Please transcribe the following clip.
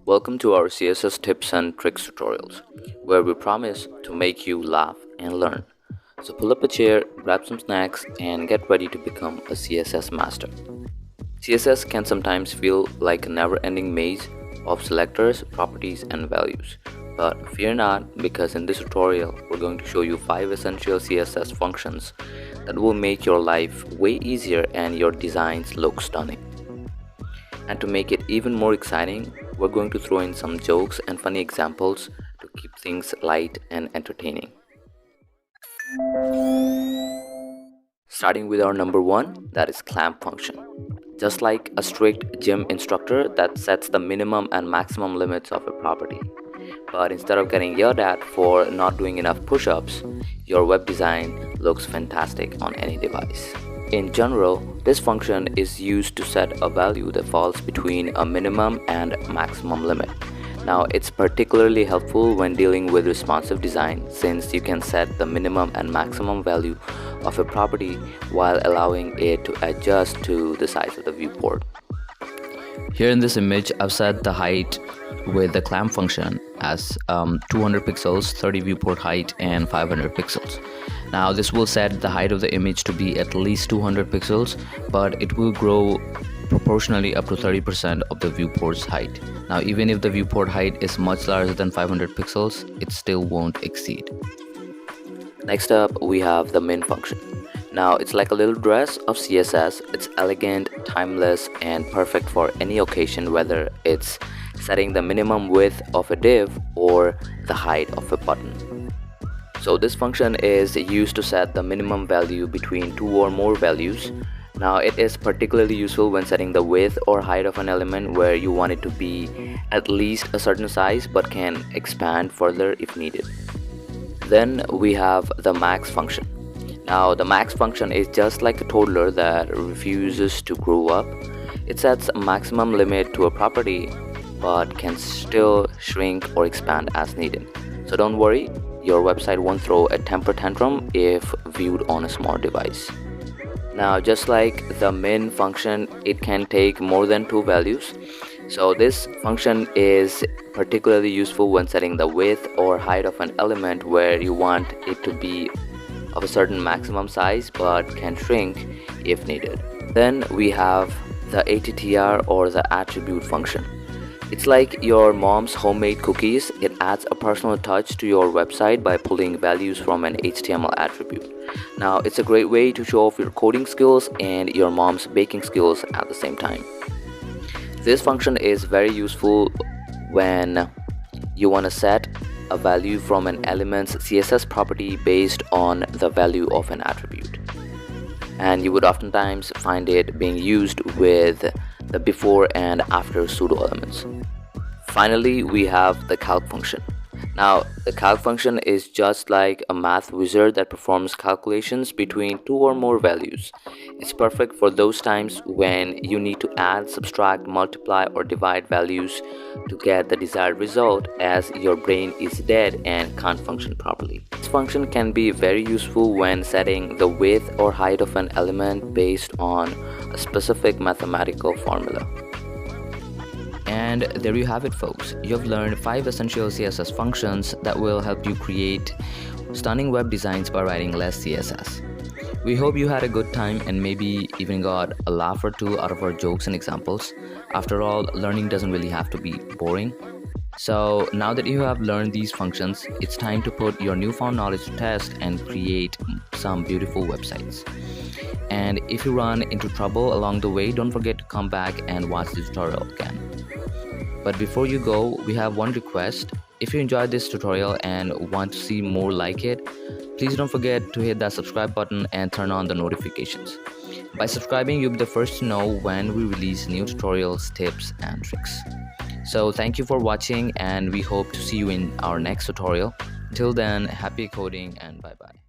Welcome to our CSS tips and tricks tutorials, where we promise to make you laugh and learn. So pull up a chair, grab some snacks, and get ready to become a CSS master. CSS can sometimes feel like a never-ending maze of selectors, properties, and values. But fear not, because in this tutorial, we're going to show you 5 essential CSS functions that will make your life way easier and your designs look stunning. And to make it even more exciting, we're going to throw in some jokes and funny examples to keep things light and entertaining. Starting with our number 1, that is clamp function. Just like a strict gym instructor that sets the minimum and maximum limits of a property. But instead of getting yelled at for not doing enough push-ups, your web design looks fantastic on any device. In general, this function is used to set a value that falls between a minimum and maximum limit. Now, it's particularly helpful when dealing with responsive design, since you can set the minimum and maximum value of a property while allowing it to adjust to the size of the viewport. Here in this image, I've set the height with the clamp function as 200 pixels, 30 viewport height, and 500 pixels. Now this will set the height of the image to be at least 200 pixels, but it will grow proportionally up to 30% of the viewport's height. Now even if the viewport height is much larger than 500 pixels, it still won't exceed. Next up, we have the min function. Now it's like a little dress of CSS. It's elegant, timeless, and perfect for any occasion, whether it's setting the minimum width of a div or the height of a button. So this function is used to set the minimum value between 2 or more values. Now it is particularly useful when setting the width or height of an element where you want it to be at least a certain size but can expand further if needed. Then we have the max function. Now the max function is just like a toddler that refuses to grow up. It sets a maximum limit to a property but can still shrink or expand as needed. So don't worry, your website won't throw a temper tantrum if viewed on a small device. Now just like the min function, it can take more than 2 values. So this function is particularly useful when setting the width or height of an element where you want it to be of a certain maximum size but can shrink if needed. Then we have the Attr or the attribute function. It's like your mom's homemade cookies. It adds a personal touch to your website by pulling values from an HTML attribute. Now it's a great way to show off your coding skills and your mom's baking skills at the same time. This function is very useful when you want to set a value from an element's CSS property based on the value of an attribute. And you would oftentimes find it being used with the before and after pseudo elements. Finally, we have the calc function. Now the calc function is just like a math wizard that performs calculations between 2 or more values. It's perfect for those times when you need to add, subtract, multiply, or divide values to get the desired result, as your brain is dead and can't function properly. This function can be very useful when setting the width or height of an element based on a specific mathematical formula. And there you have it, folks. You've learned 5 essential CSS functions that will help you create stunning web designs by writing less CSS. We hope you had a good time and maybe even got a laugh or two out of our jokes and examples. After all, learning doesn't really have to be boring. So now that you have learned these functions, it's time to put your newfound knowledge to test and create some beautiful websites. And if you run into trouble along the way, don't forget to come back and watch the tutorial again. But before you go, we have one request. If you enjoyed this tutorial and want to see more like it, please don't forget to hit that subscribe button and turn on the notifications. By subscribing, you'll be the first to know when we release new tutorials, tips, and tricks. So thank you for watching, and we hope to see you in our next tutorial. Until then, happy coding and bye-bye.